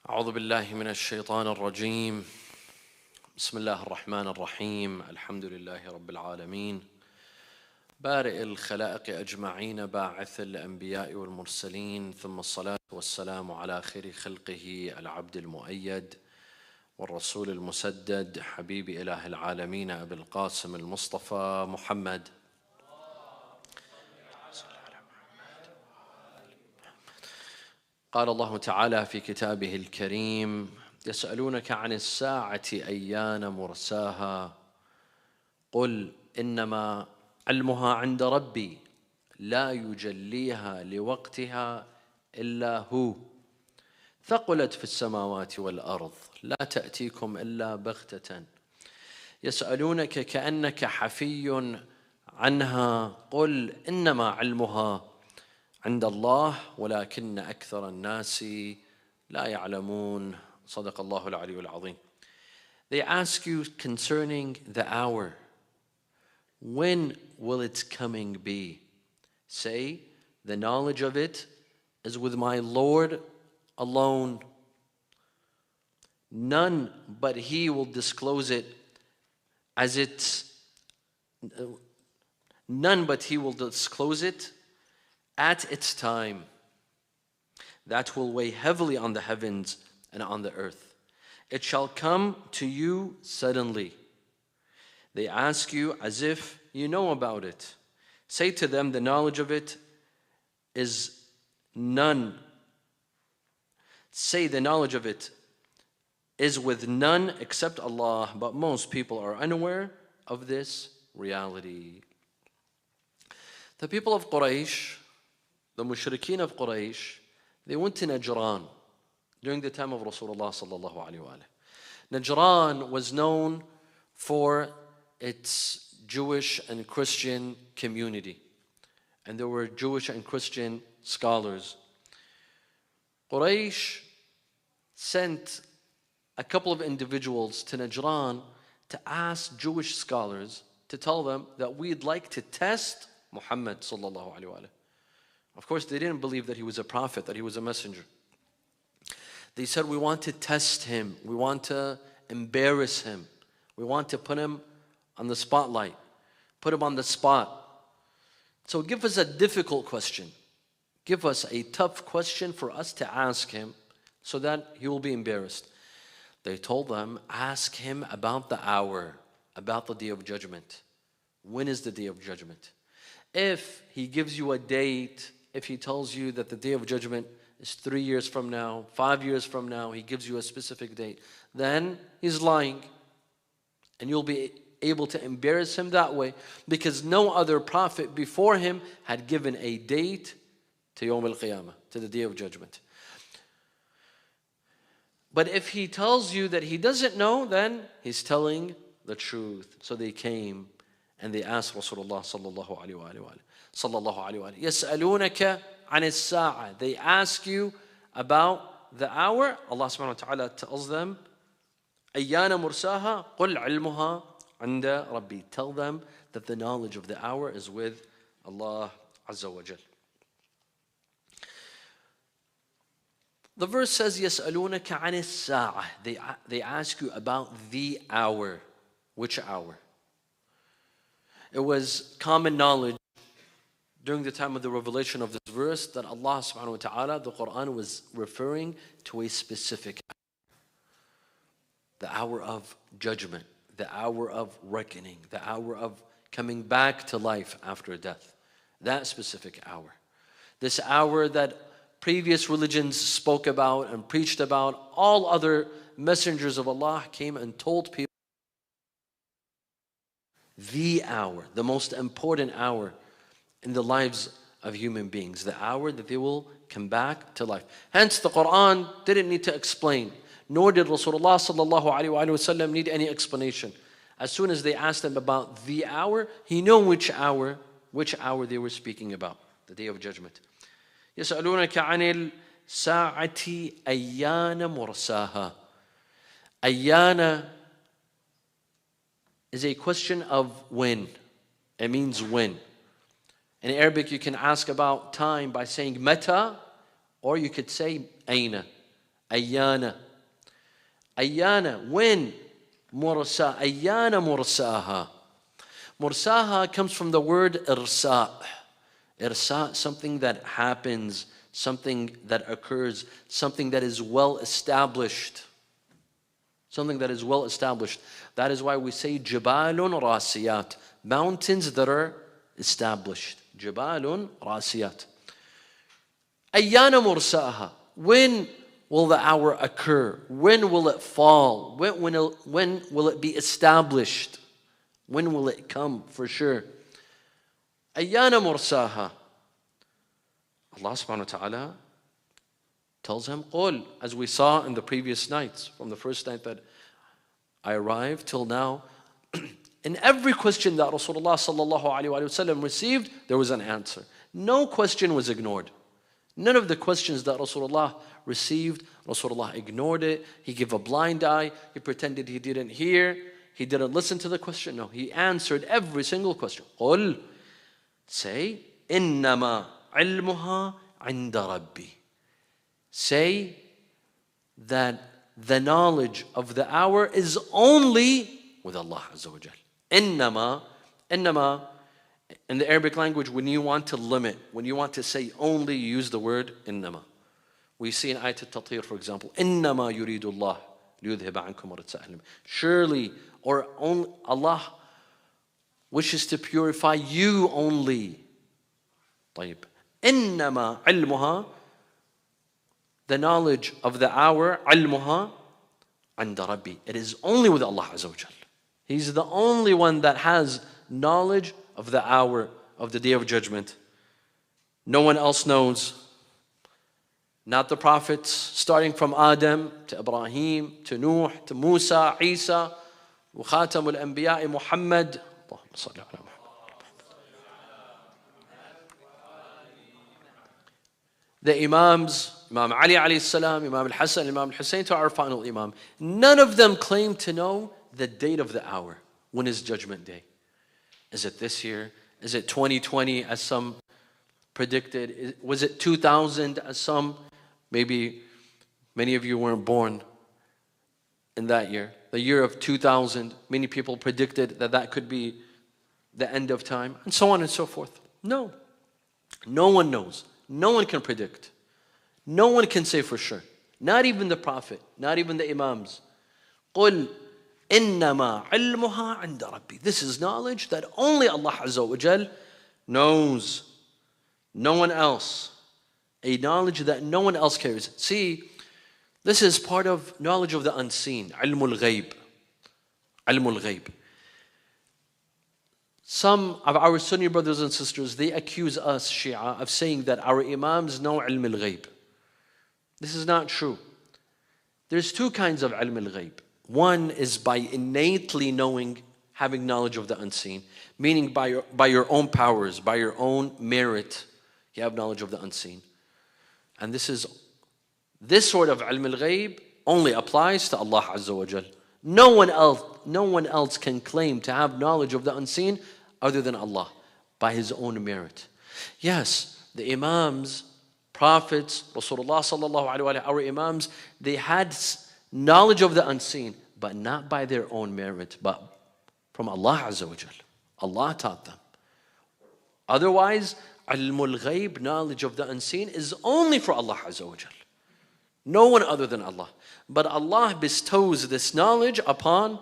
أعوذ بالله من الشيطان الرجيم. بسم الله الرحمن الرحيم. الحمد لله رب العالمين، بارئ الخلائق أجمعين، باعث الأنبياء والمرسلين، ثم الصلاة والسلام على خير خلقه العبد المؤيد والرسول المسدد، حبيب إله العالمين أبي القاسم المصطفى محمد. قال الله تعالى في كتابه الكريم: يسألونك عن الساعة أيان مرساها قل إنما علمها عند ربي لا يجليها لوقتها إلا هو ثقلت في السماوات والأرض لا تأتيكم إلا بغتة يسألونك كأنك حفي عنها قل إنما علمها عند الله ولكن أكثر الناس لا يعلمون. صدق الله العلي العظيم. They ask you concerning the hour. When will its coming be? Say, the knowledge of it is with my Lord alone. None but He will disclose it as none but He will disclose it at its time. That will weigh heavily on the heavens and on the earth. It shall come to you suddenly. They ask you as if you know about it. Say to them, the knowledge of it is none. Say the knowledge of it is with none except Allah, but most people are unaware of this reality. The people of Quraysh, the mushrikeen of Quraysh, they went to Najran during the time of Rasulullah sallallahu alaihi wasallam. Najran was known for its Jewish and Christian community, and there were Jewish and Christian scholars. Quraysh sent a couple of individuals to Najran to ask Jewish scholars to tell them that we'd like to test Muhammad sallallahu alaihi wasallam. Of course, they didn't believe that he was a prophet, that he was a messenger. They said, we want to test him. We want to embarrass him. We want to put him on the spotlight, put him on the spot. So give us a difficult question. Give us a tough question for us to ask him so that he will be embarrassed. They told them, ask him about the hour, about the day of judgment. When is the day of judgment? If he gives you a date, if he tells you that the day of judgment is 3 years from now, 5 years from now, he gives you a specific date, then he's lying. And you'll be able to embarrass him that way, because no other prophet before him had given a date to Yawm al-Qiyamah, to the day of judgment. But if he tells you that he doesn't know, then he's telling the truth. So they came and they asked Rasulullah sallallahu alaihi wasallam, يَسْأَلُونَكَ عَنِ السَّاعَةِ. They ask you about the hour. Allah subhanahu wa ta'ala tells them, أَيَّانَ مُرْسَاهَا قُلْ عِلْمُهَا عِنْدَ رَبِّي. Tell them that the knowledge of the hour is with Allah Azza wa Jal. The verse says, يَسْأَلُونَكَ عَنِ السَّاعَةِ. They ask you about the hour. Which hour? It was common knowledge during the time of the revelation of this verse that Allah subhanahu wa ta'ala, the Quran, was referring to a specific hour. The hour of judgment, the hour of reckoning, the hour of coming back to life after death. That specific hour. This hour that previous religions spoke about and preached about, all other messengers of Allah came and told people the hour, the most important hour in the lives of human beings, the hour that they will come back to life. Hence, the Quran didn't need to explain, nor did Rasulullah sallallahu alaihi wasallam need any explanation. As soon as they asked him about the hour, he knew which hour they were speaking about, the day of judgment. يَسْأَلُونَكَ عَنِ السَّاعَةِ أَيَّانَ مُرْسَاهَا. Ayyana is a question of when. It means when. In Arabic, you can ask about time by saying mata, or you could say aina. Ayyana. Ayyana, when? Mursa. Ayyana mursaha. Mursaha comes from the word irsa. Irsa, something that happens, something that occurs, something that is well established. Something that is well established. That is why we say jibalun rasiyat. Mountains that are established. Jibalun rasiyat. Ayyana mursaha. When will the hour occur? When will it fall? When will it be established? When will it come for sure? Ayyana mursaha. Allah subhanahu wa ta'ala tells him, Qul, as we saw in the previous nights, from the first night that I arrived till now, in every question that Rasulullah sallallahu alaihi wasallam received, there was an answer. No question was ignored. None of the questions that Rasulullah received, Rasulullah ignored it. He gave a blind eye. He pretended he didn't hear. He didn't listen to the question. No, he answered every single question. Qul, say, innama ilmuha inda rabbi. Say that the knowledge of the hour is only with Allah Azza wa Jal. Innama, in the Arabic language, when you want to limit, when you want to say only, you use the word innama. We see in Ayat al-Tatir, for example, innama yuridu Allah liyudhiba ankum rijsa ahli. Surely, or only, Allah wishes to purify you only. طيب. Innama ilmuha, the knowledge of the hour, ilmuha, عند ربي. It is only with Allah Azza wa Jal. He's the only one that has knowledge of the hour of the Day of Judgment. No one else knows. Not the prophets, starting from Adam to Ibrahim to Nuh to Musa, Isa, وخاتم الأنبياء Muhammad. اللهم صل على محمد. The Imams, Imam Ali alayhi salam, Imam al-Hassan, Imam al-Hussein to our final Imam. None of them claim to know the date of the hour. When is Judgment Day? Is it this year? Is it 2020 as some predicted? Was it 2000 as some? Maybe many of you weren't born in that year. The year of 2000, many people predicted that that could be the end of time, and so on and so forth. No. No one knows. No one can predict. No one can say for sure. Not even the Prophet, not even the Imams. قُلْ إِنَّمَا عِلْمُهَا عِنْدَ رَبِّي. This is knowledge that only Allah Azza wa Jal knows. No one else. A knowledge that no one else carries. See, this is part of knowledge of the unseen. علم الغيب. علم الغيب. Some of our Sunni brothers and sisters, they accuse us, Shia, of saying that our Imams know ilm al-ghayb. This is not true. There's two kinds of ilm al-ghayb. One is by innately knowing, having knowledge of the unseen, meaning by your own powers, by your own merit, you have knowledge of the unseen. And this sort of ilm al-ghayb only applies to Allah Azza wa Jal. No one else can claim to have knowledge of the unseen other than Allah, by His own merit. Yes, the Imams, Prophets, Rasulullah sallallahu alaihi wasallam, our Imams, they had knowledge of the unseen, but not by their own merit, but from Allah Azza wa Jal. Allah taught them. Otherwise, ilmul ghayb, knowledge of the unseen, is only for Allah Azza wa Jal. No one other than Allah. But Allah bestows this knowledge upon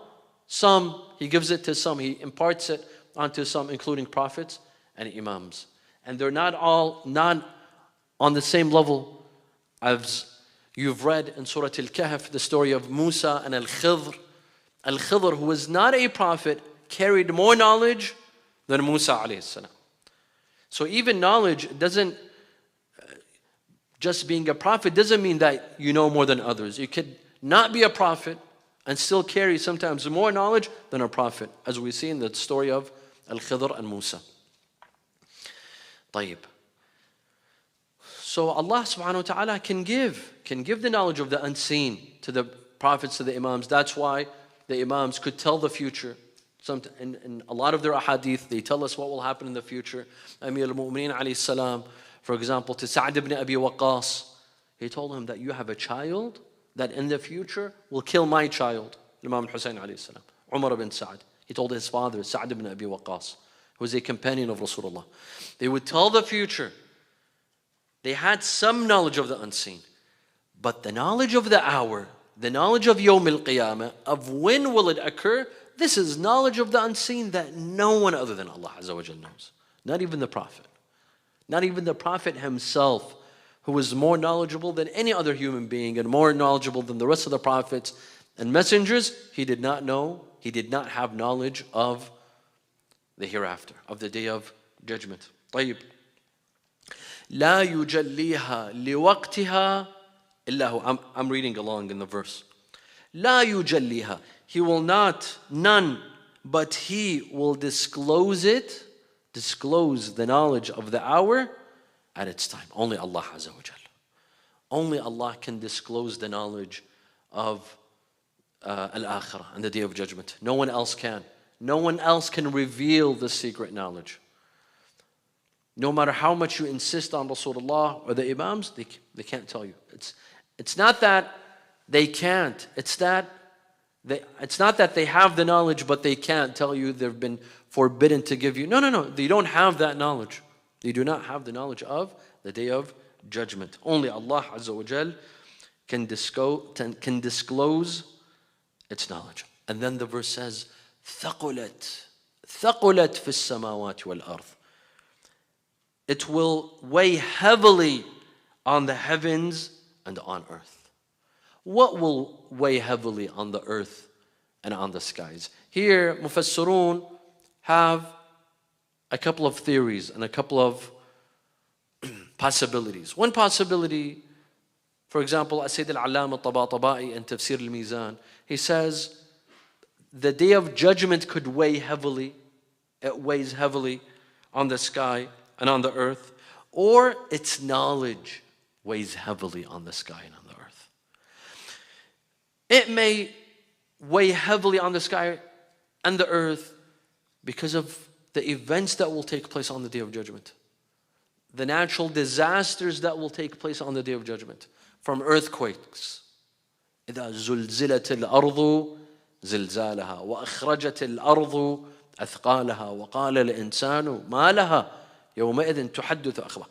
some. He gives it to some. He imparts it onto some, including prophets and imams. And they're not on the same level as you've read in Surah Al-Kahf, the story of Musa and Al-Khidr. Al-Khidr, who was not a prophet, carried more knowledge than Musa alayhi salam. So even knowledge doesn't, just being a prophet doesn't mean that you know more than others. You could not be a prophet and still carry sometimes more knowledge than a prophet, as we see in the story of Al-Khidr and Musa. طيب. So Allah subhanahu wa ta'ala can give the knowledge of the unseen to the prophets, to the imams. That's why the imams could tell the future. In a lot of their ahadith, they tell us what will happen in the future. Amir al-Mu'mineen alayhi salam, for example, to Sa'd ibn Abi Waqqas, he told him that you have a child that in the future will kill my child, Imam Hossein alayhi salam, Umar ibn Sa'd. He told his father, Sa'd ibn Abi Waqqas, who was a companion of Rasulullah. They would tell the future. They had some knowledge of the unseen. But the knowledge of the hour, the knowledge of Yawm al-Qiyamah, of when will it occur, this is knowledge of the unseen that no one other than Allah Azza wa Jal knows. Not even the Prophet. Not even the Prophet himself, who was more knowledgeable than any other human being and more knowledgeable than the rest of the prophets and messengers, he did not know, he did not have knowledge of the hereafter, of the day of judgment. طيب. لا يجليها لوقتها إلا هو. I'm reading along in the verse. لا يجليها. He will not, none, but he will disclose it, disclose the knowledge of the hour at its time. Only Allah Azza wa Jal. Only Allah can disclose the knowledge of al-akhirah and the day of judgment. No one else can. No one else can reveal the secret knowledge. No matter how much you insist on Rasulullah or the Imams, they can't tell you. It's not that they can't. It's not that they have the knowledge but they can't tell you. They've been forbidden to give you. No. They don't have that knowledge. They do not have the knowledge of the day of judgment. Only Allah Azza wa Jal can disclose its knowledge. And then the verse says, ثَقُلَتْ فِي السَّمَاوَاتِ وَالْأَرْضِ. It will weigh heavily on the heavens and on earth. What will weigh heavily on the earth and on the skies? Here, Mufassirun have a couple of theories and a couple of possibilities. One possibility, for example, Sayyid al-Allama Tabatabai in Tafsir al-Mizan, he says the day of judgment could weigh heavily, it weighs heavily on the sky and on the earth, or its knowledge weighs heavily on the sky and on the earth. It may weigh heavily on the sky and the earth because of the events that will take place on the day of judgment, the natural disasters that will take place on the day of judgment, from earthquakes. إذا زلزلت الأرض زلزالها وأخرجت الأرض أثقالها وقال الإنسان ما لها يومئذ تحدث أخبارها.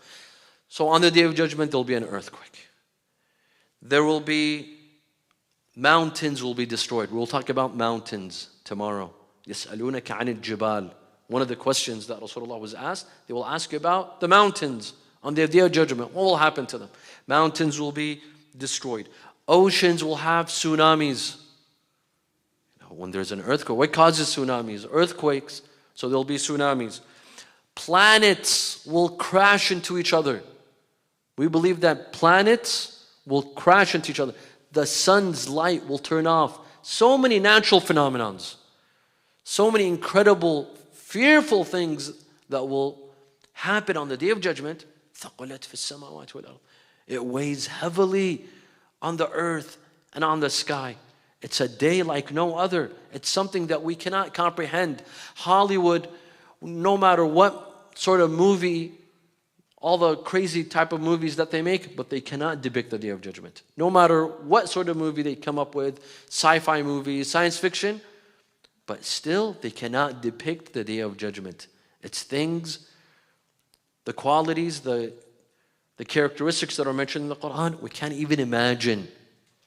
So on the day of judgment there will be an earthquake. There will be mountains will be destroyed. We'll talk about mountains tomorrow. يسألونك عن الجبال. One of the questions that Rasulullah was asked, they will ask you about the mountains on the day of judgment. What will happen to them? Mountains will be destroyed. Oceans will have tsunamis. When there's an earthquake, what causes tsunamis? Earthquakes. So there'll be tsunamis. Planets will crash into each other. We believe that planets will crash into each other. The sun's light will turn off. So many natural phenomena. So many incredible, fearful things that will happen on the day of judgment. It weighs heavily on the earth and on the sky. It's a day like no other. It's something that we cannot comprehend. Hollywood, no matter what sort of movie, all the crazy type of movies that they make, but they cannot depict the day of judgment. No matter what sort of movie they come up with, sci-fi movies, science fiction, but still they cannot depict the day of judgment. It's things, the qualities, the characteristics that are mentioned in the Quran, we can't even imagine.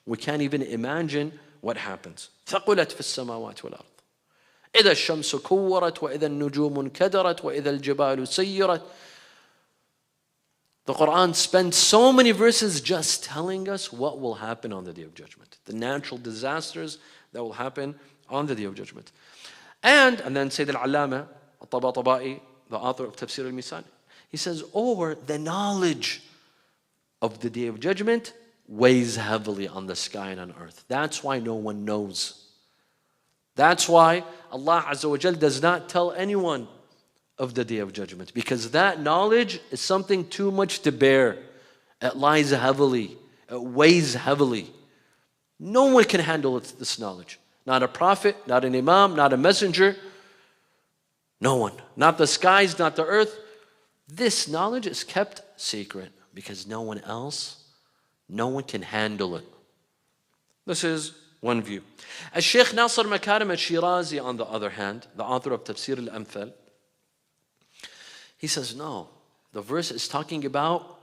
We can't even imagine what happens. ثقلت في السماوات والأرض. إذا الشمس كورت وإذا النجوم انكدرت وإذا الجبال سيرت. The Quran spends so many verses just telling us what will happen on the day of judgment. The natural disasters that will happen on the day of judgment. And then Sayyid al-Allama al-Tabatabai, the author of Tafsir al-Mizan, he says, or the knowledge of the day of judgment weighs heavily on the sky and on earth. That's why no one knows. That's why Allah Azza wa Jal does not tell anyone of the day of judgment, because that knowledge is something too much to bear. It lies heavily. It weighs heavily. No one can handle this knowledge. Not a prophet, not an imam, not a messenger. No one. Not the skies, not the earth. This knowledge is kept secret because no one can handle it. This is one view. Al-Sheikh Nasr Makarim al-Shirazi, on the other hand, the author of Tafsir al-Amthal, he says, no, the verse is talking about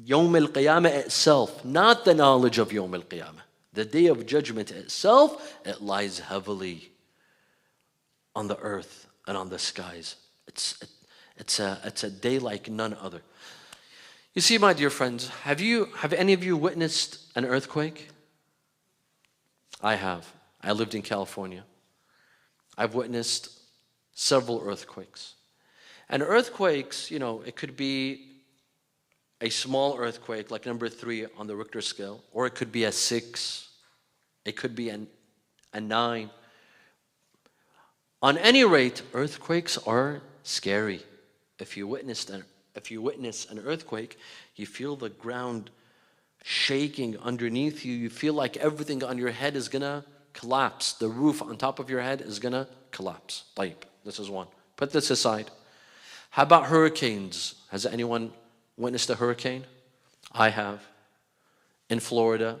Yawm al-Qiyamah itself, not the knowledge of Yawm al-Qiyamah. The day of judgment itself, it lies heavily on the earth and on the skies. It's a day like none other. You see, my dear friends, have any of you witnessed an earthquake? I have. I lived in California. I've witnessed several earthquakes. And earthquakes, it could be a small earthquake, like number 3 on the Richter scale, or it could be a 6, it could be a 9. On any rate, earthquakes are scary. If you witness an earthquake, you feel the ground shaking underneath you. You feel like everything on your head is gonna collapse. The roof on top of your head is gonna collapse. This is one. Put this aside. How about hurricanes? Has anyone witnessed a hurricane? I have. In Florida,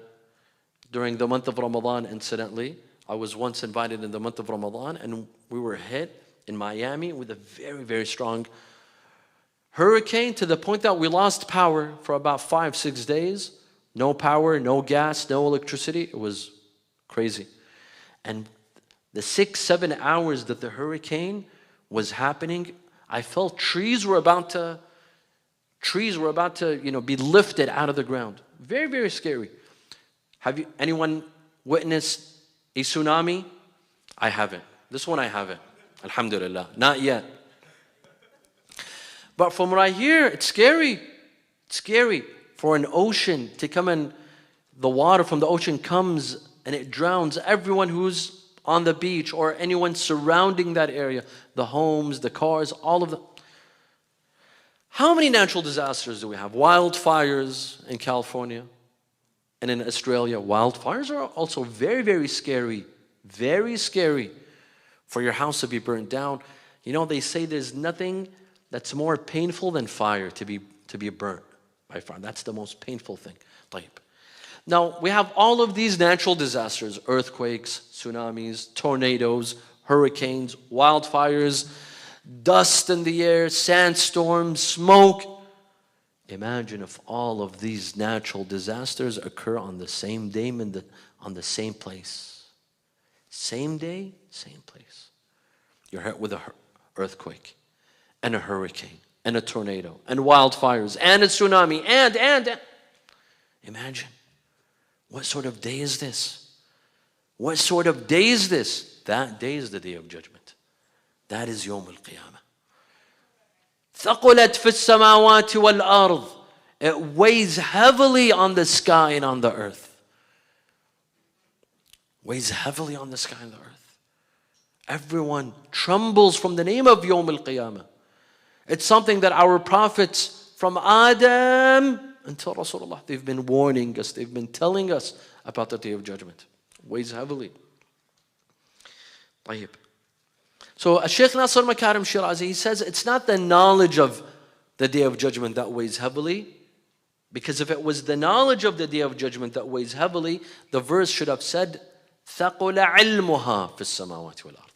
during the month of Ramadan, incidentally, I was once invited in the month of Ramadan, and we were hit in Miami with a very, very strong hurricane, to the point that we lost power for about 5-6 days. No power, no gas, no electricity. It was crazy. And the 6-7 hours that the hurricane was happening, I felt trees were about to be lifted out of the ground. Very, very scary. Have anyone witnessed a tsunami? I haven't. This one I haven't. Alhamdulillah. Not yet. But from what I hear, it's scary. It's scary for an ocean to come in. The water from the ocean comes and it drowns everyone who's on the beach or anyone surrounding that area. The homes, the cars, all of them. How many natural disasters do we have? Wildfires in California and in Australia. Wildfires are also very, very scary. Very scary for your house to be burnt down. They say there's nothing that's more painful than fire, to be burnt by fire. That's the most painful thing. Now, we have all of these natural disasters: earthquakes, tsunamis, tornadoes, hurricanes, wildfires, dust in the air, sandstorms, smoke. Imagine if all of these natural disasters occur on the same day, on the same place. Same day, same place. You're hit with an earthquake, and a hurricane, and a tornado, and wildfires, and a tsunami, and. Imagine. What sort of day is this? What sort of day is this? That day is the day of judgment. That is Yawm al-Qiyamah. ثَقُلَتْ فِي السَّمَاوَاتِ وَالْأَرْضِ. It weighs heavily on the sky and on the earth. Weighs heavily on the sky and the earth. Everyone trembles from the name of Yawm al-Qiyamah. It's something that our prophets from Adam until Rasulullah, they've been warning us, they've been telling us about the day of judgment. Weighs heavily. طيب. So Sheikh Nasr Makarim Shirazi, he says it's not the knowledge of the day of judgment that weighs heavily, because if it was the knowledge of the day of judgment that weighs heavily, the verse should have said ثَقُلَ عِلْمُهَا فِي السَّمَاوَاتِ وَالْأَرْضِ.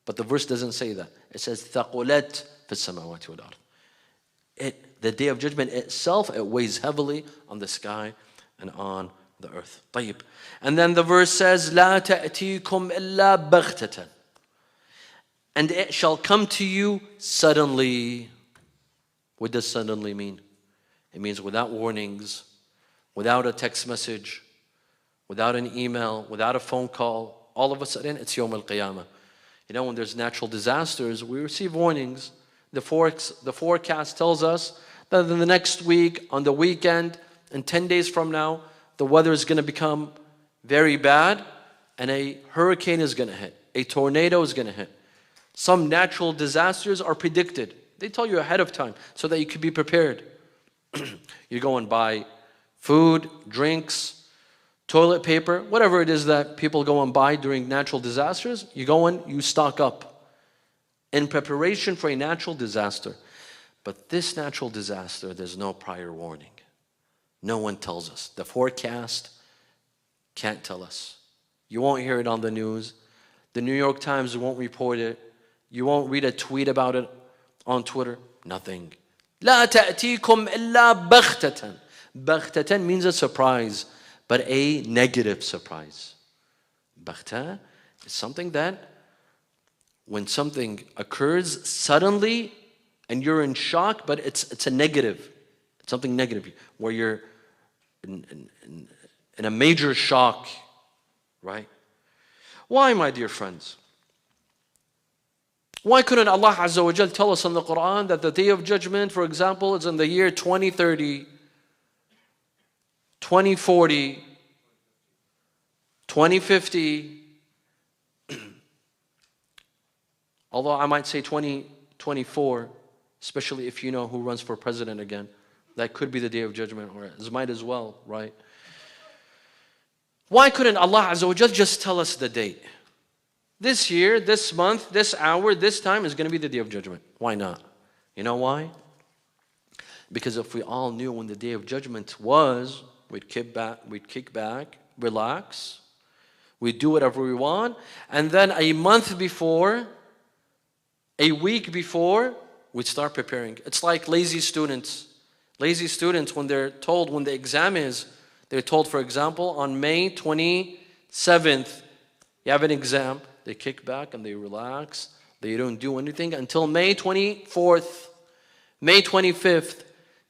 But the verse doesn't say that. It says ثَقُلَتْ فِي السَّمَاوَاتِ وَالْأَرْضِ. The day of judgment itself, it weighs heavily on the sky and on the earth. طيب. And then the verse says لَا تَأْتِيكُمْ إِلَّا بَغْتَةً. And it shall come to you suddenly. What does suddenly mean? It means without warnings, without a text message, without an email, without a phone call. All of a sudden, it's Yawm al-Qiyamah. When there's natural disasters, we receive warnings. The forecast tells us that in the next week, on the weekend, and 10 days from now, the weather is going to become very bad, and a hurricane is going to hit. A tornado is going to hit. Some natural disasters are predicted. They tell you ahead of time so that you could be prepared. You go and buy food, drinks, toilet paper, whatever it is that people go and buy during natural disasters. You go and you stock up in preparation for a natural disaster. But this natural disaster, there's no prior warning. No one tells us. The forecast Can't tell us. You won't hear it on the news. The New York Times won't report it. You won't read a tweet about it on Twitter. Nothing. لا تأتيكم إلا بغتة. بغتة means a surprise, but a negative surprise. بغتة is something that when something occurs suddenly and you're in shock, but it's a negative. It's something negative where you're in a major shock, right? Why, my dear friends? Why couldn't Allah Azza wa Jal tell us in the Quran that the Day of Judgment, for example, is in the year 2030, 2040, 2050, although I might say 2024, especially if you know who runs for president again. That could be the Day of Judgment, or it might as well, right? Why couldn't Allah Azza wa Jal just tell us the date? This year, this month, this hour, this time is going to be the Day of Judgment. Why not? You know why? Because if we all knew when the Day of Judgment was, we'd kick back, relax, we'd do whatever we want, and then a month before, a week before, we'd start preparing. It's like lazy students. Lazy students, when they're told when the exam is, they're told, for example, on May 27th, you have an exam. They kick back and they relax. They don't do anything until May 24th, May 25th,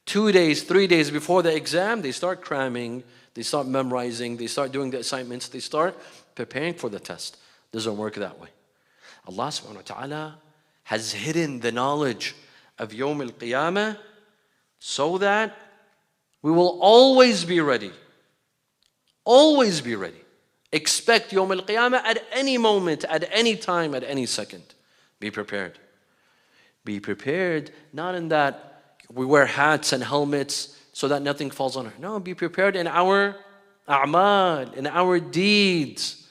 2 days, 3 days before the exam, they start cramming, they start memorizing, they start doing the assignments, they start preparing for the test. Doesn't work that way. Allah subhanahu wa ta'ala has hidden the knowledge of Yawm al-Qiyamah so that we will always be ready. Always be ready. Expect Yawm al-Qiyamah at any moment, at any time, at any second. Be prepared. Be prepared, not in that we wear hats and helmets so that nothing falls on her. No, be prepared in our a'mal, in our deeds,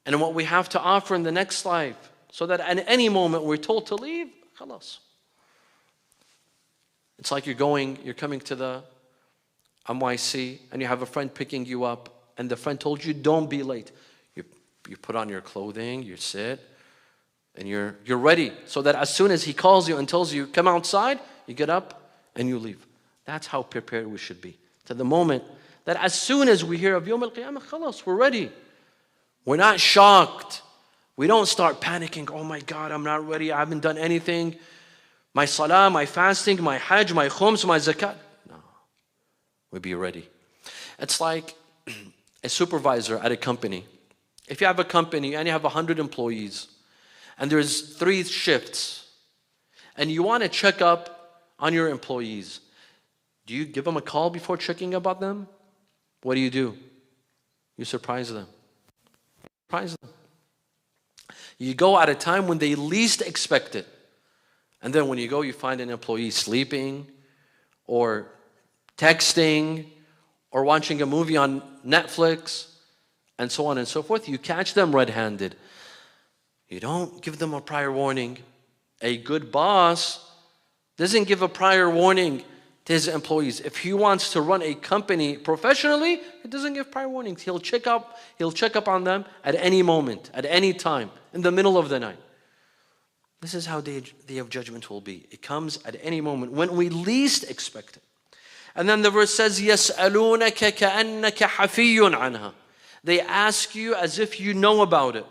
and in what we have to offer in the next life, so that at any moment we're told to leave, khalas. It's like you're coming to the MYC and you have a friend picking you up and the friend told you don't be late. You put on your clothing, you sit, and you're ready so that as soon as he calls you and tells you come outside, you get up and you leave. That's how prepared we should be. To the moment that as soon as we hear of Yawm al-Qiyamah, khalas, we're ready. We're not shocked. We don't start panicking. Oh my God, I'm not ready. I haven't done anything. My salah, my fasting, my hajj, my khums, my zakat. No. We'll be ready. It's like a supervisor at a company. If you have a company and you have 100 employees and there's 3 shifts and you want to check up on your employees, do you give them a call before checking about them? What do? You surprise them. Surprise them. You go at a time when they least expect it. And then when you go, you find an employee sleeping or texting or watching a movie on Netflix and so on and so forth. You catch them red-handed. You don't give them a prior warning. A good boss doesn't give a prior warning to his employees. If he wants to run a company professionally, he doesn't give prior warnings. He'll check up on them at any moment, at any time, in the middle of the night. This is how the Day of Judgment will be. It comes at any moment when we least expect it. And then the verse says, يَسْأَلُونَكَ كَأَنَّكَ حَفِيٌّ عَنْهَا. They ask you as if you know about it.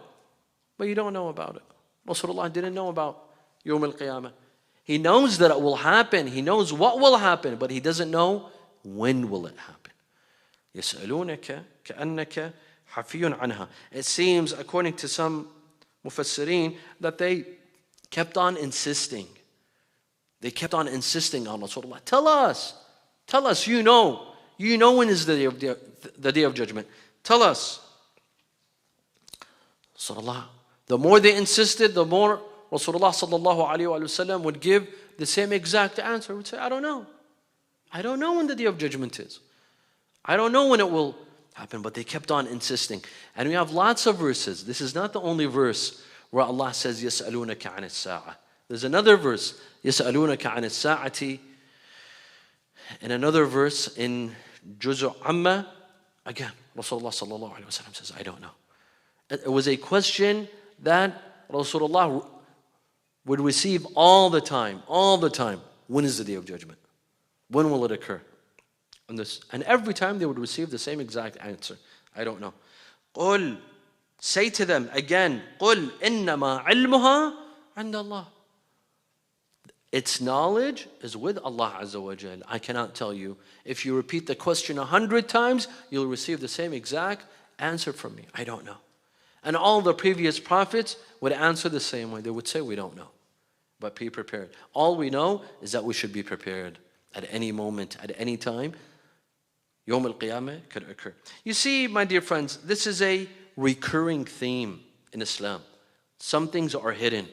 But you don't know about it. Rasulullah didn't know about Yawm al-Qiyamah. He knows that it will happen. He knows what will happen, but he doesn't know when will it happen. يَسْأَلُونَكَ كَأَنَّكَ حَفِيٌّ عَنْهَا. It seems, according to some mufassirin, that they kept on insisting. They kept on insisting on Rasulullah. Tell us, you know when is the day of judgment. Tell us. Rasulullah. The more they insisted, the more Rasulullah sallallahu alayhi wa sallam would give the same exact answer. He would say, I don't know. I don't know when the Day of Judgment is. I don't know when it will happen. But they kept on insisting. And we have lots of verses. This is not the only verse where Allah says, يَسْأَلُونَكَ عَنِ السَّاعَةِ. There's another verse, يَسْأَلُونَكَ عَنِ السَّاعَةِ. And another verse in Juz' Amma. Again, Rasulullah sallallahu alaihi wasallam says, I don't know. It was a question that Rasulullah would receive all the time. When is the Day of Judgment? When will it occur? And every time they would receive the same exact answer. I don't know. قُلْ, say to them again, قُلْ إِنَّمَا عِلْمُهَا عِنْدَ اللَّهِ. Its knowledge is with Allah Azza wa Jal. I cannot tell you. If you repeat the question 100 times, you'll receive the same exact answer from me. I don't know. And all the previous prophets would answer the same way. They would say, we don't know. But be prepared. All we know is that we should be prepared at any moment, at any time. Yawm al-Qiyamah could occur. You see, my dear friends, this is a recurring theme in Islam. Some things are hidden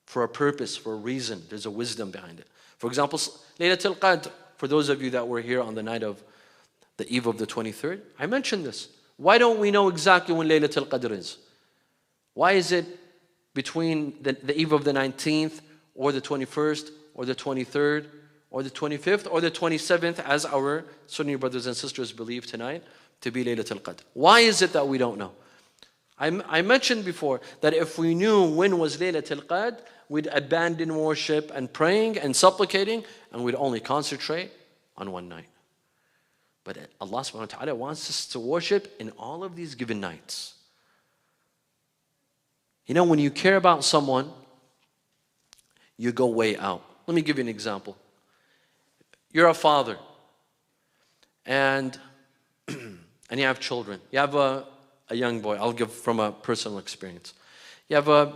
for a purpose, for a reason. There's a wisdom behind it. For example, Laylatul Qadr, for those of you that were here on the night of the eve of the 23rd, I mentioned this. Why don't we know exactly when Laylatul Qadr is? Why is it between the eve of the 19th or the 21st or the 23rd or the 25th or the 27th, as our Sunni brothers and sisters believe tonight to be Laylatul Qadr? Why is it that we don't know? I mentioned before that if we knew when was Laylatul Qadr, we'd abandon worship and praying and supplicating, and we'd only concentrate on one night. But Allah subhanahu wa ta'ala wants us to worship in all of these given nights. You know, when you care about someone, you go way out. Let me give you an example. You're a father, and you have children. You have a young boy. I'll give from a personal experience. You have a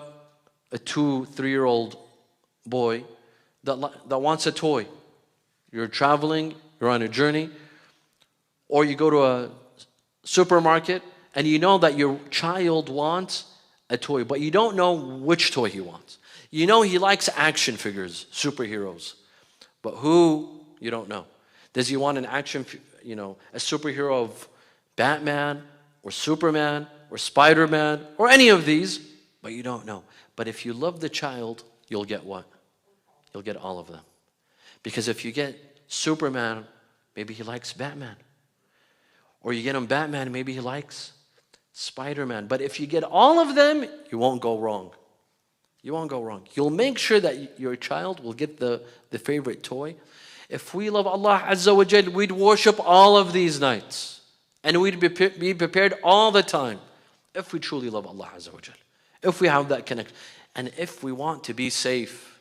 2-3-year-old boy that wants a toy. You're traveling, you're on a journey, or you go to a supermarket and you know that your child wants a toy, but you don't know which toy he wants. You know he likes action figures, superheroes, but who, you don't know. Does he want an action, a superhero of Batman or Superman or Spider-Man or any of these, but you don't know. But if you love the child, you'll get what? You'll get all of them. Because if you get Superman, maybe he likes Batman. Or you get him Batman, maybe he likes Spider-Man. But if you get all of them, you won't go wrong. You won't go wrong. You'll make sure that your child will get the favorite toy. If we love Allah Azza wa Jal, we'd worship all of these nights. And we'd be prepared all the time. If we truly love Allah Azza wa Jal. If we have that connection. And if we want to be safe.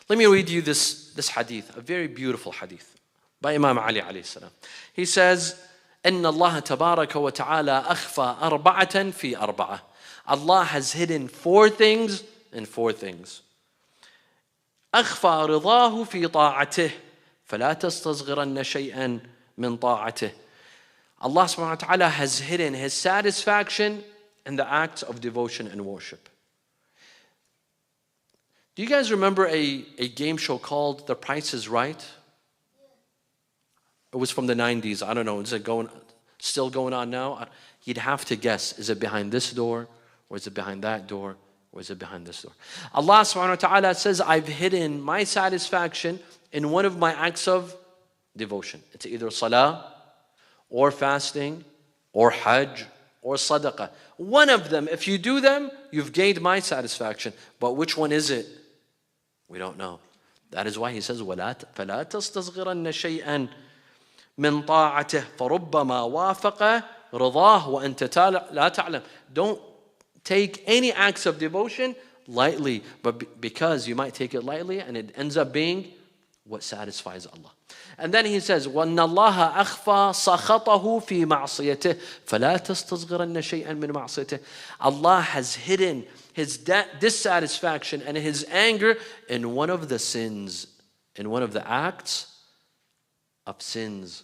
Let me read you this hadith, a very beautiful hadith by Imam Ali alayhi salam. He says, إن الله تبارك وتعالى أخفى أربعة في أربعة. Allah has hidden 4 things in 4 things. أخفى رضاه في طاعته فلا تستصغرن شيئا من طاعته. Allah subhanahu wa ta'ala has hidden His satisfaction in the acts of devotion and worship. Do you guys remember a game show called The Price is Right? It was from the 90s. I don't know. Is it still going on now? You'd have to guess. Is it behind this door? Or is it behind that door? Or is it behind this door? Allah subhanahu wa ta'ala says, I've hidden my satisfaction in one of my acts of devotion. It's either salah, or fasting, or hajj, or sadaqah. One of them, if you do them, you've gained my satisfaction. But which one is it? We don't know. That is why He says, فَلَا تَسْتَصْغِرَنَّ شَيْئًا مِنْ طَاعَتِهِ فَرُبَّمَا وَافَقَ رِضَاهُ وَأَنْتَ لَا تَعْلَمُ. Don't take any acts of devotion lightly, but because you might take it lightly and it ends up being what satisfies Allah. And then He says, وَأَنَّ اللَّهَ أَخْفَى صَخَطَهُ فِي مَعْصِيَتِهِ فَلَا تَسْتَصْغِرَنَّ شَيْئًا مِنْ مَعْصِيَتِهِ. Allah has hidden His dissatisfaction and His anger in one of the sins, in one of the acts of sins.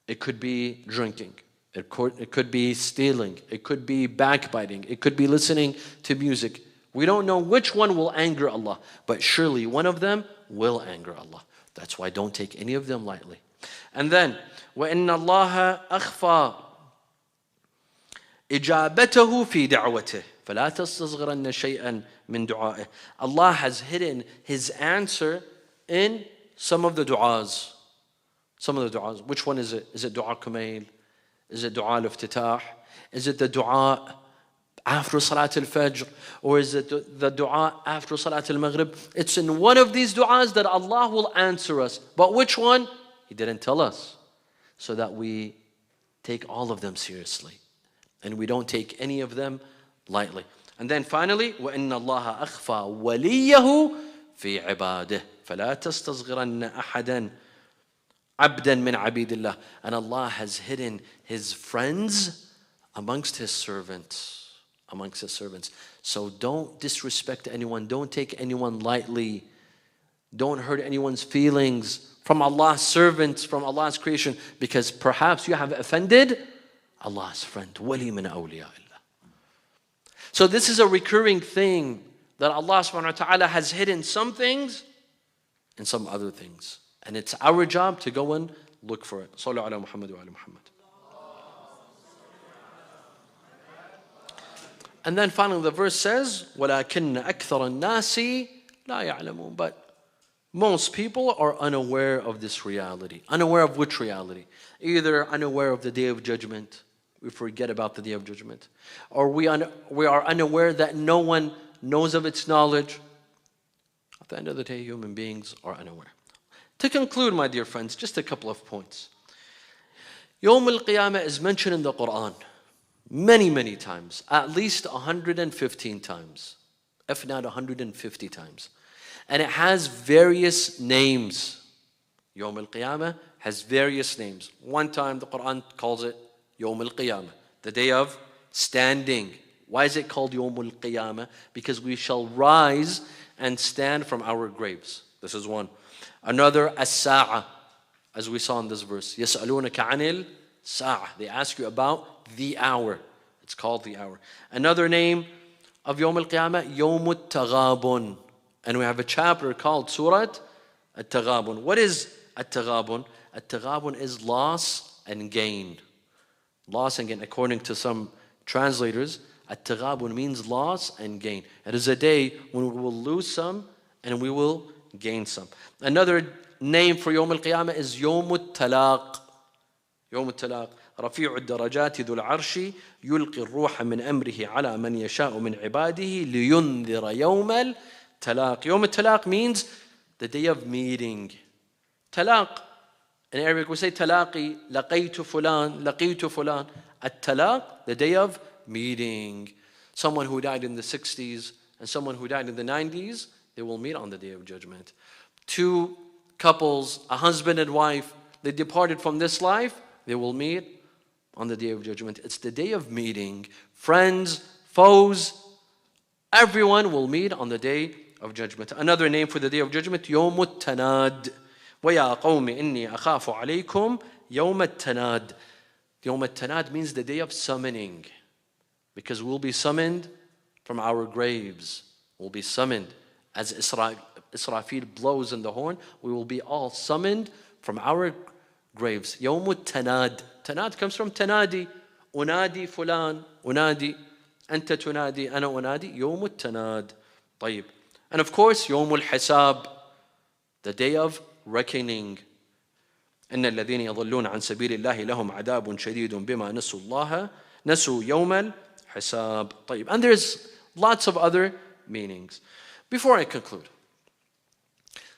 It could be drinking. It could be stealing. It could be backbiting. It could be listening to music. We don't know which one will anger Allah, but surely one of them will anger Allah. That's why don't take any of them lightly. And then, وَإِنَّ اللَّهَ أَخْفَى إِجَابَتَهُ فِي دَعْوَتِهِ فَلَا تَسْتَصْغِرَنَّ شَيْئًا مِنْ دُعَائِهِ. Allah has hidden His answer in some of the du'as. Some of the du'as. Which one is it? Is it du'a kumail? Is it dua al-iftitah? Is it the dua after Salat al-Fajr? Or is it the dua after Salat al-Maghrib? It's in one of these du'as that Allah will answer us. But which one? He didn't tell us. So that we take all of them seriously. And we don't take any of them lightly. And then finally, وَإِنَّ اللَّهَ أَخْفَى وَلِيَّهُ فِي عِبَادِهِ فَلَا تَسْتَصْغِرَنَّ أَحَدًا عَبْدًا مِنْ عَبِيدِ اللَّهِ. And Allah has hidden His friends amongst His servants. Amongst His servants. So don't disrespect anyone. Don't take anyone lightly. Don't hurt anyone's feelings from Allah's servants, from Allah's creation, because perhaps you have offended Allah's friend. وَلِي مِنْ أَوْلِيَاءِ اللَّهِ. So this is a recurring thing that Allah subhanahu wa ta'ala has hidden some things and some other things. And it's our job to go and look for it. Sallu ala Muhammad wa ala Muhammad. And then finally the verse says, وَلَكِنَّ أَكْثَرَ النَّاسِ لَا يَعْلَمُونَ. But most people are unaware of this reality. Unaware of which reality? Either unaware of the Day of Judgment. We forget about the Day of Judgment. Or we are unaware that no one knows of its knowledge. At the end of the day, human beings are unaware. To conclude, my dear friends, just a couple of points. Yawm al-Qiyamah is mentioned in the Quran many, many times. At least 115 times. If not 150 times. And it has various names. Yawm al-Qiyamah has various names. One time the Quran calls it Yawm al-Qiyamah, the day of standing. Why is it called Yawm al-Qiyamah? Because we shall rise and stand from our graves. This is one. Another, as-sa'ah, as we saw in this verse. يَسْأَلُونَكَ عَنِ السَّاعَةِ. They ask you about the hour. It's called the hour. Another name of Yawm al-Qiyamah, Yawm al-Taghabun. And we have a chapter called Surah At-Taghabun. What is At-Taghabun? At-Taghabun is loss and gain. Loss and gain. According to some translators, At-Taghabun means loss and gain. It is a day when we will lose some and we will gain some. Another name for Yawm al-Qiyamah is Yawm al-Talaq. Yawm al-Talaq. رفيع الدرجات ذو العرش يلقي الروح من أمره على من يشاء من عباده لينذر يوم التلاق. Yawm al-Talaq means the day of meeting. Talaq. In Arabic we say talaqi, laqitu fulan. At-talaq, the day of meeting. Someone who died in the 60s and someone who died in the 90s, they will meet on the Day of Judgment. Two couples, a husband and wife, they departed from this life, they will meet on the Day of Judgment. It's the day of meeting. Friends, foes, everyone will meet on the Day of Judgment. Another name for the Day of Judgment, Yawm al-Tanad. وَيَا قَوْمِ إِنِّي أَخَافُ عَلَيْكُمْ يَوْمَ التَّنَادِ. Yawm al-Tanad means the day of summoning. Because we'll be summoned from our graves. We'll be summoned. As Israfil blows in the horn, we will be all summoned from our graves. Yawm al-Tanad. Tanad comes from Tanadi. Unadi fulan. Unadi. Anta tunadi. Ana unadi. Yawm al-Tanad. طيب. And of course, Yawm al-Hisab. The day of reckoning. إن الذين يضلون عن سبيل الله لهم عذاب شديد بما نسوا الله نسوا يوم الحساب. طيب. And there's lots of other meanings. Before I conclude,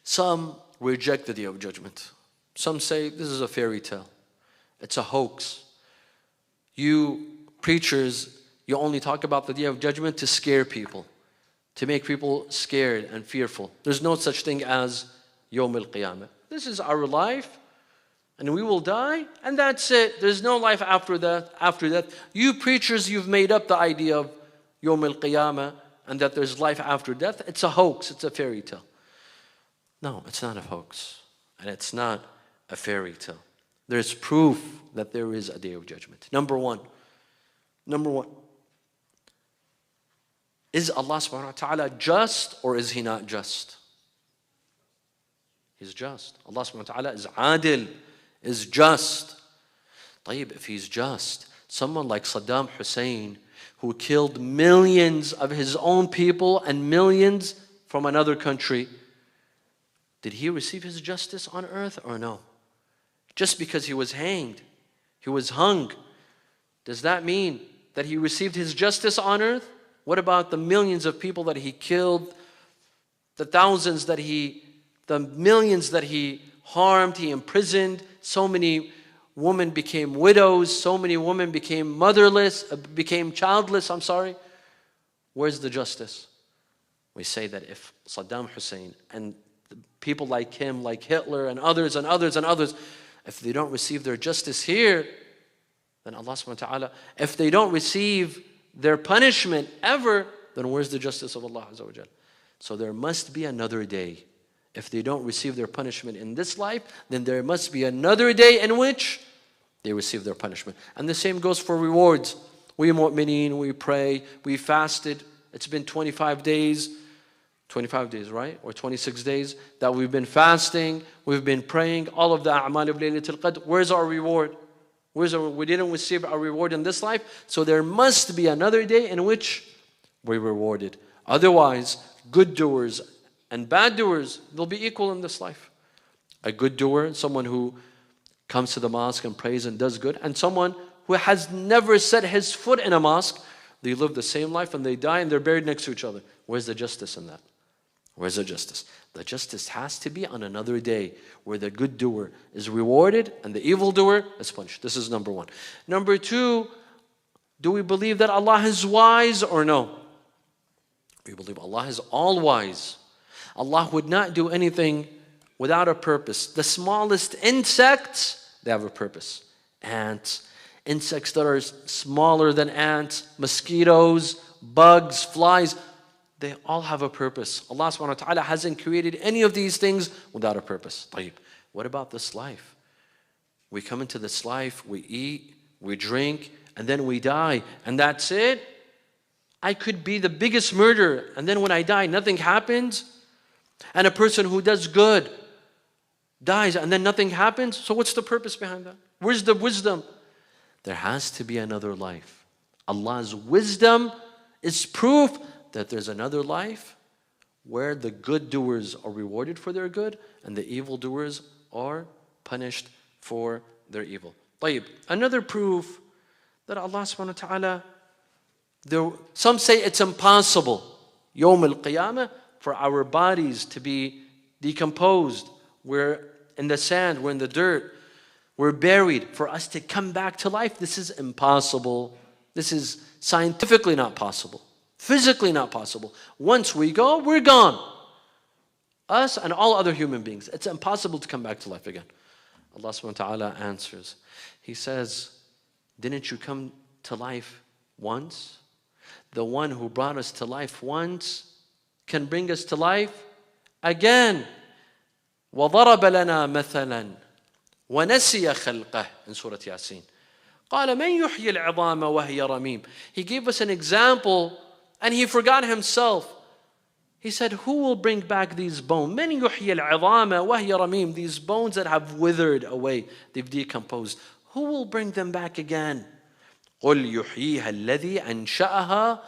some reject the Day of Judgment. Some say this is a fairy tale. It's a hoax. You preachers, you only talk about the Day of Judgment to scare people, to make people scared and fearful. There's no such thing as Yawm al-Qiyamah. This is our life, and we will die, and that's it. There's no life after that. After that, you preachers, you've made up the idea of Yawm al-Qiyamah and that there's life after death. It's a hoax. It's a fairy tale. No, it's not a hoax, and it's not a fairy tale. There's proof that there is a Day of Judgment. Number one, is Allah subhanahu wa ta'ala just or is He not just? He's just. Allah subhanahu wa ta'ala is adil, is just. طيب, if He's just, someone like Saddam Hussein, who killed millions of his own people and millions from another country, did he receive his justice on earth or no? Just because he was hanged, he was hung, Does that mean that he received his justice on earth? What about the millions of people that he killed, the millions that he harmed, he imprisoned? So many women became widows, so many women became childless, Where's the justice? We say that if Saddam Hussein and people like him, like Hitler and others, if they don't receive their justice here, then Allah subhanahu wa ta'ala, if they don't receive their punishment ever, then where's the justice of Allah Azza wa Jal? So there must be another day. If they don't receive their punishment in this life, then there must be another day in which they receive their punishment. And the same goes for rewards. We mu'mineen, we pray, we fasted. It's been 25 days, right? Or 26 days that we've been fasting, we've been praying, all of the a'mal of Laylatul Qadr. Where's our reward? We didn't receive our reward in this life, so there must be another day in which we're rewarded. Otherwise, good doers and bad doers, they'll be equal in this life. A good doer, someone who comes to the mosque and prays and does good, and someone who has never set his foot in a mosque, they live the same life and they die and they're buried next to each other. Where's the justice in that? Where's the justice? The justice has to be on another day where the good doer is rewarded and the evil doer is punished. This is number one. Number two, do we believe that Allah is wise or no? We believe Allah is all wise. Allah would not do anything without a purpose. The smallest insects, they have a purpose. Ants, insects that are smaller than ants, mosquitoes, bugs, flies, they all have a purpose. Allah subhanahu wa ta'ala hasn't created any of these things without a purpose. طيب, what about this life? We come into this life, we eat, we drink, and then we die, and that's it? I could be the biggest murderer, and then when I die, nothing happens? And a person who does good dies, and then nothing happens? So what's the purpose behind that? Where's the wisdom? There has to be another life. Allah's wisdom is proof that there's another life where the good doers are rewarded for their good and the evil doers are punished for their evil. طيب, another proof that Allah subhanahu wa ta'ala, some say it's impossible, Yawm al-Qiyamah, for our bodies to be decomposed. We're in the sand, we're in the dirt, we're buried. For us to come back to life, this is impossible. This is scientifically not possible. Physically not possible. Once we go, we're gone. Us and all other human beings. It's impossible to come back to life again. Allah subhanahu wa ta'ala answers. He says, didn't you come to life once? The one who brought us to life once can bring us to life again. وَضَرَبَ لَنَا مَثَلًا وَنَسِيَ خَلْقَهُ in Surah Yasin. قَالَ مَنْ يُحْيِي الْعِظَامَ وَهِيَ رَمِيمٌ. He gave us an example and he forgot himself. He said, who will bring back these bones? مَنْ يُحْيِي الْعِظَامَ وَهِيَ رَمِيمٌ. These bones that have withered away, they've decomposed. Who will bring them back again? قُلْ يُحْيِيهَا الَّذِي أَنْشَأَهَا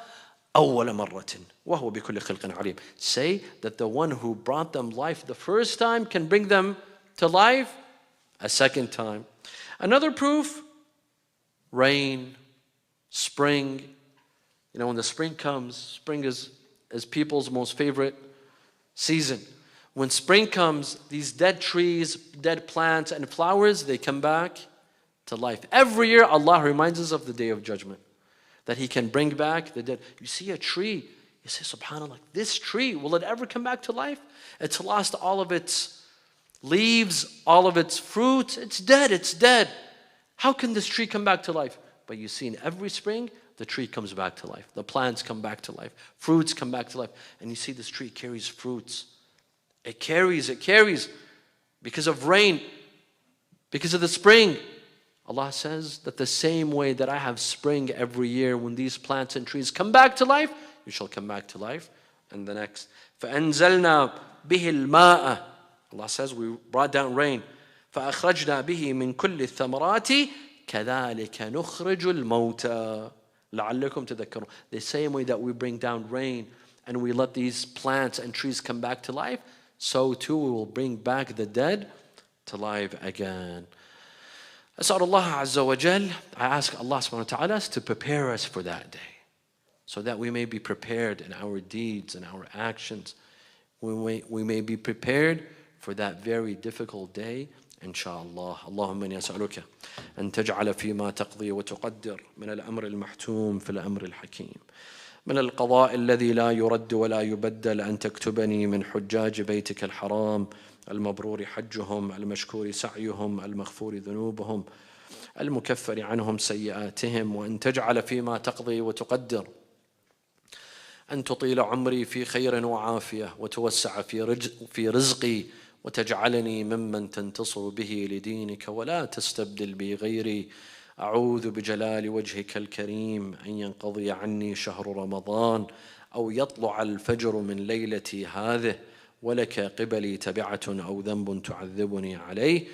أَوَّلَ مَرَّةٍ وَهُوَ بِكُلِّ خِلْقٍ عَلِيمٌ. Say that the one who brought them life the first time can bring them to life a second time. Another proof, rain, spring. You know, when the spring comes, spring is people's most favorite season. When spring comes, these dead trees, dead plants and flowers, they come back to life. Every year, Allah reminds us of the Day of Judgment, that He can bring back the dead. You see a tree, you say, subhanAllah, this tree, will it ever come back to life? It's lost all of its leaves, all of its fruits. It's dead, it's dead. How can this tree come back to life? But you see in every spring, the tree comes back to life. The plants come back to life. Fruits come back to life. And you see this tree carries fruits. It carries because of rain, because of the spring. Allah says that the same way that I have spring every year, when these plants and trees come back to life, you shall come back to life. And the next, فَأَنزَلْنَا بِهِ الْمَاءَ. Allah says we brought down rain. فَأَخْرَجْنَا بِهِ مِنْ كُلِّ الثَّمَرَاتِ كَذَلِكَ نُخْرِجُ الْمَوْتَى لَعَلَّكُمْ تَذَكَّرُونَ. The same way that we bring down rain and we let these plants and trees come back to life, so too we will bring back the dead to life again. أسأل الله عز وجل, I ask Allah subhanahu wa ta'ala to prepare us for that day, so that we may be prepared in our deeds and our actions. We may be prepared for that very difficult day, inshallah. اللهم إني أسألك أن تجعل فيما تقضي وتقدر من الأمر المحتوم في الأمر الحكيم، من القضاء الذي لا يرد ولا يبدل، أن تكتبني من حجاج بيتك الحرام المبرور حجهم، المشكور سعيهم، المغفور ذنوبهم، المكفر عنهم سيئاتهم، وأن تجعل فيما تقضي وتقدر أن تطيل عمري في خير وعافية، وتوسع في رزقي، وتجعلني ممن تنتصر به لدينك ولا تستبدل بي غيري. أعوذ بجلال وجهك الكريم أن ينقضي عني شهر رمضان، أو يطلع الفجر من ليلتي هذه ولك قبلي تبعة أو ذنب تعذبني عليه.